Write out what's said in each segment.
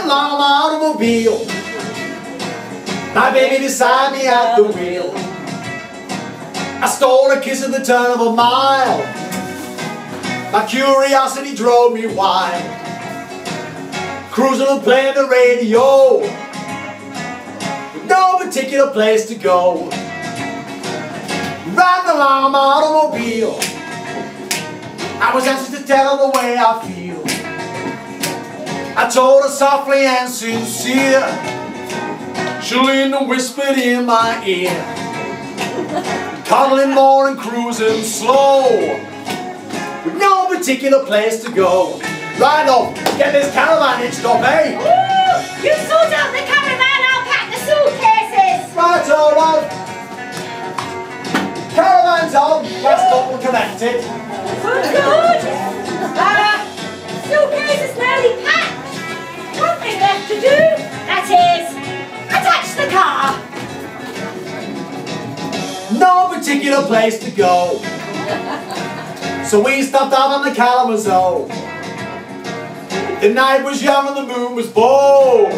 along my automobile. My baby beside me at the wheel. I stole a kiss at the turn of a mile. My curiosity drove me wild. Cruising and playing the radio, with no particular place to go. Riding along my automobile, I was anxious to tell her the way I feel. I told her softly and sincere. She leaned and whispered in my ear, cuddling more and cruising slow, with no particular place to go. Right on, get this caravan hitched up, eh? Woo! You sort out the caravan, I'll pack the suitcases. Right, all right. Caravan's on, that's double connected. Good. Suitcase is nearly packed. One thing left to do, that is, attach the car. No particular place to go. So we stopped out on the Kalamazoo. The night was young and the moon was bold.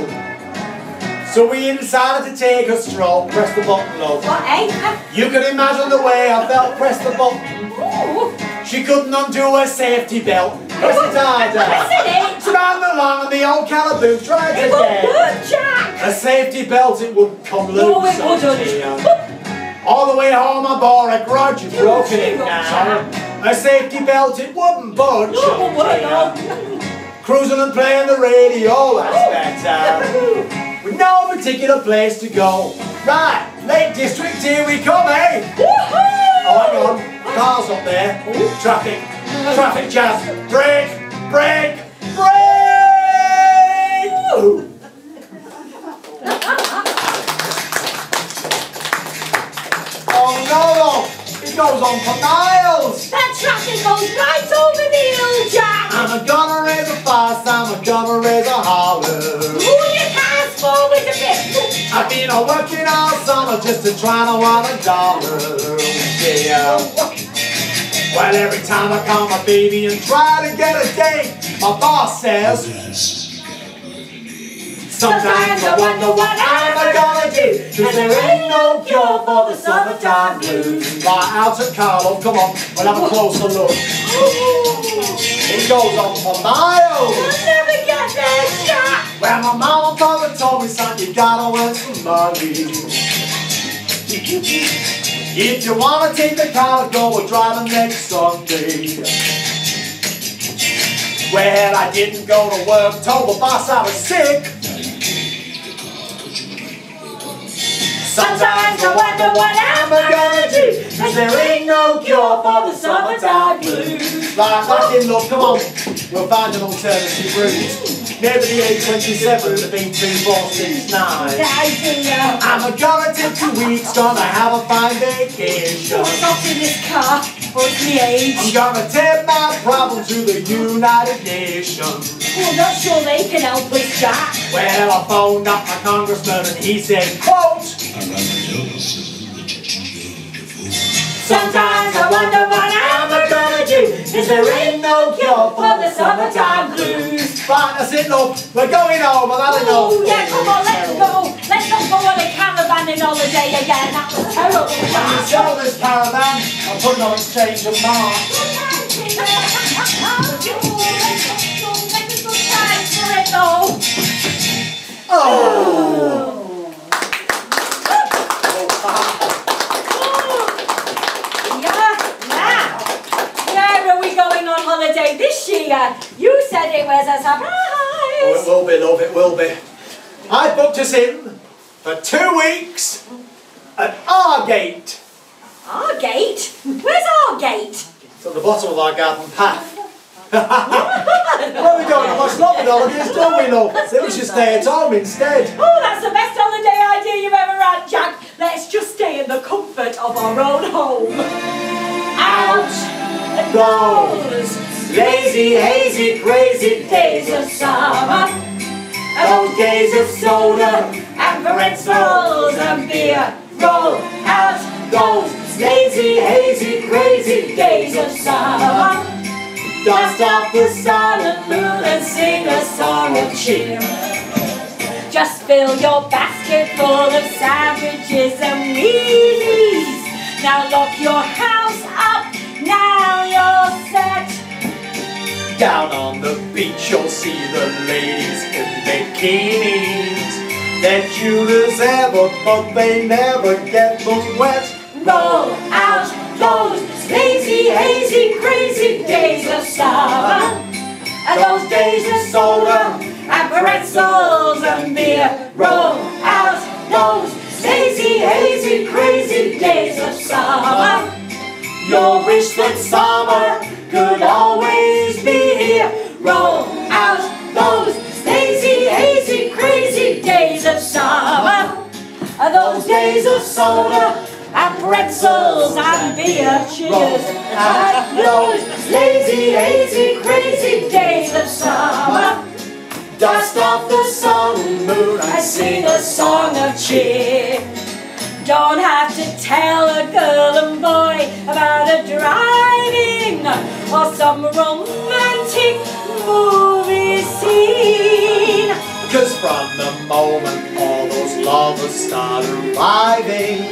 So we decided to take a stroll. Press the button, love. What, eh? You can imagine the way I felt. Press the button. Ooh. She couldn't undo her safety belt. Press it harder. Pressing it. Ran along and the old calaboose tried It again. won't work, Jack. A safety belt, it wouldn't come loose. No, it wouldn't. All the way home I bore a grudge, you've broken it Jack. now. A safety belt, it wouldn't budge. No, it won't work, no. Cruising and playing the radio, that's better. With no particular place to go. Right, Lake District, here we come, eh? Woohoo! Oh, hang on, cars up there. Traffic, traffic jam. Brake, brake, brake! Woo. Oh no, it goes on for miles. That traffic goes right over the hill, Jack. I'm gonna raise a fuss, I'm gonna raise a holler. Move your cars forward a bit. I've been working all summer just to try to want $1. Yeah. Well, every time I call my baby and try to get a date, my boss says, sometimes I wonder what I'm gonna do, 'cause there ain't no cure for the summertime blues. Right, out at Carlo, come on, we'll have a closer look. It goes on for miles. You'll never get there, Jack. Well, my mama and papa told me, son, you gotta earn some money. If you wanna take the car, go and drive next Sunday. Well, I didn't go to work, told the boss I was sick. Sometimes I wonder what I'm gonna do, 'cause there ain't no cure for the summertime blues. Right, back in love, come on, we'll find an alternative route. Maybe the A27, the B2469. I'm gonna take 2 weeks, gonna have a fine vacation. What's up in this car? What's the age? I'm gonna take my problem to the United Nations. Well, I'm not sure they can help us, Jack. Well, I phoned up my congressman and he said, quote, sometimes I wonder what I'm gonna do, 'cause there ain't no cure for the summertime blues. Right, that's it, love. We're going home. I've had enough. Oh, yeah, come on, let's go. Let's not go on a caravanning holiday again. That was terrible. When you sell this caravan, I'll put it on exchange of March. Oh! Where are we going on holiday this year? You said it was a surprise. Oh, it will be, love, it will be. I booked us in for 2 weeks at Argate. Argate? Where's Argate? It's at the bottom of our garden path. Where are we going on my sloppy holidays, don't we, love? So we should stay at home instead. Oh, that's the best holiday idea you've ever had, Jack. Let's just stay in the comfort of our own home. Out those lazy, hazy, crazy days of summer. Those days of soda and pretzels and beer. Roll out those lazy, hazy, crazy days of summer. Dust off the sun and moon and sing a song of cheer. Just fill your basket full of sandwiches and wheelies. Now lock your house up, now you're set. Down on the beach you'll see the ladies in bikinis. They're cute as ever, but they never get them wet. Roll out those lazy, hazy, crazy days of summer, and those days of soda and pretzels and beer. Roll out those lazy, hazy, crazy days of summer. Your wish that summer could always be here. Roll out those lazy, hazy, crazy days of summer, and those days of soda and pretzels and beer. Cheers. And those lazy, hazy, crazy days of summer. Dust off the sun and moon and sing a song of cheer. Don't have to tell a girl and boy about a drive-in or some romantic movie scene. 'Cause from the moment all those lovers start arriving,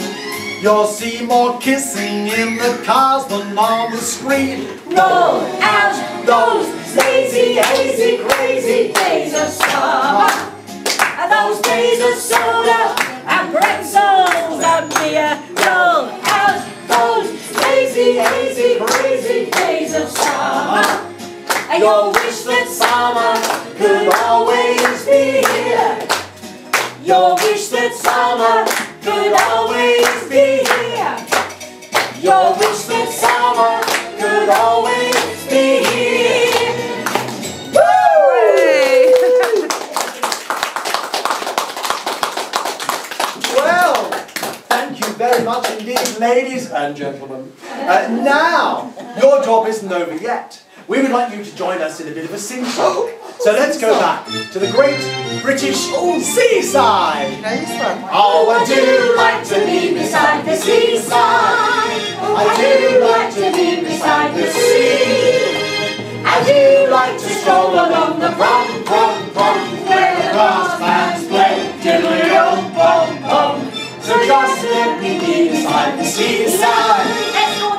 you'll see more kissing in the cars than on the screen. Roll out those lazy, hazy, crazy days of summer, and those days of soda and pretzels and beer. Roll out those lazy, hazy, crazy days of summer, and you'll wish that summer could always be here. You'll wish that summer could always be here. You'll wish that summer could always be here. Woo! Well, thank you very much indeed, ladies and gentlemen. Now, your job isn't over yet. We would like you to join us in a bit of a sing-song. So let's go back to the great British seaside. Oh, I do like to be beside the seaside. I do like to be beside the sea. I do like to stroll along the prom, where the brass bands play diddly-o-bom-bom. So just let me be beside the seaside,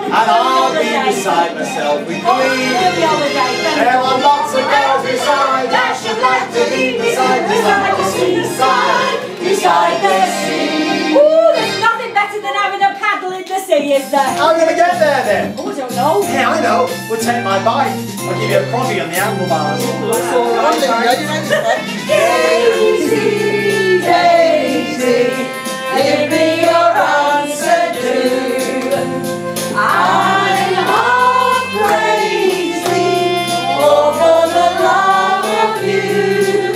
and I'll be beside myself with glee. There are lots of girls beside that should like to be beside the seaside, beside the sea. Ooh, there's nothing better than having a paddle in the sea, is there? How are we going to get there then? Oh, I don't know. Yeah, I know. We'll take my bike. I'll give you a proggy on the handlebars. That's all right. Daisy, Daisy, give me your answer, do. I'm half crazy over the love of you.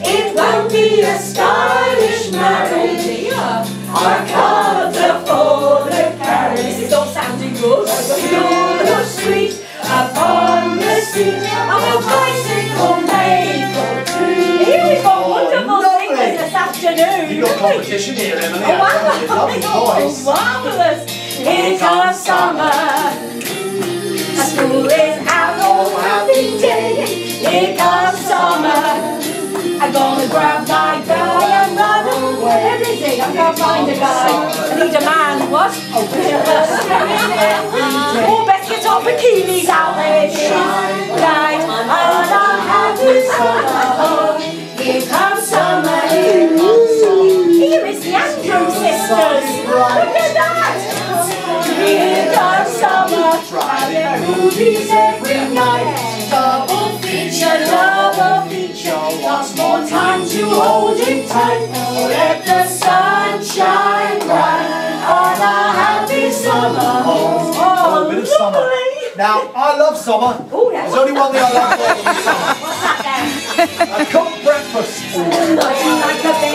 It won't be a stylish marriage. I can't afford a carriage. This is all sounding good. You're the sweet upon the seat of a bicycle made for two. Here we've got wonderful singers this afternoon. You've got competition here, Emily. Oh, wow. Lovely voice. Marvellous. Here comes summer. A school is out, oh happy day. Here comes summer. I'm gonna grab my guy and run away. Where is he? I can't find a guy. I need a man. What? Oh, best get our bikinis out there. Right. And I'll have this summer. Here comes summer. Here is the Andrews sisters. Look at that. Here comes summer, driving movies every night. Double feature, lots more time to hold it tight. Let the sun shine bright on a happy summer. Oh, a bit of summer. Now, I love summer. Oh, yeah. There's only one thing I love more than summer. What's that then? A cooked breakfast. Like a big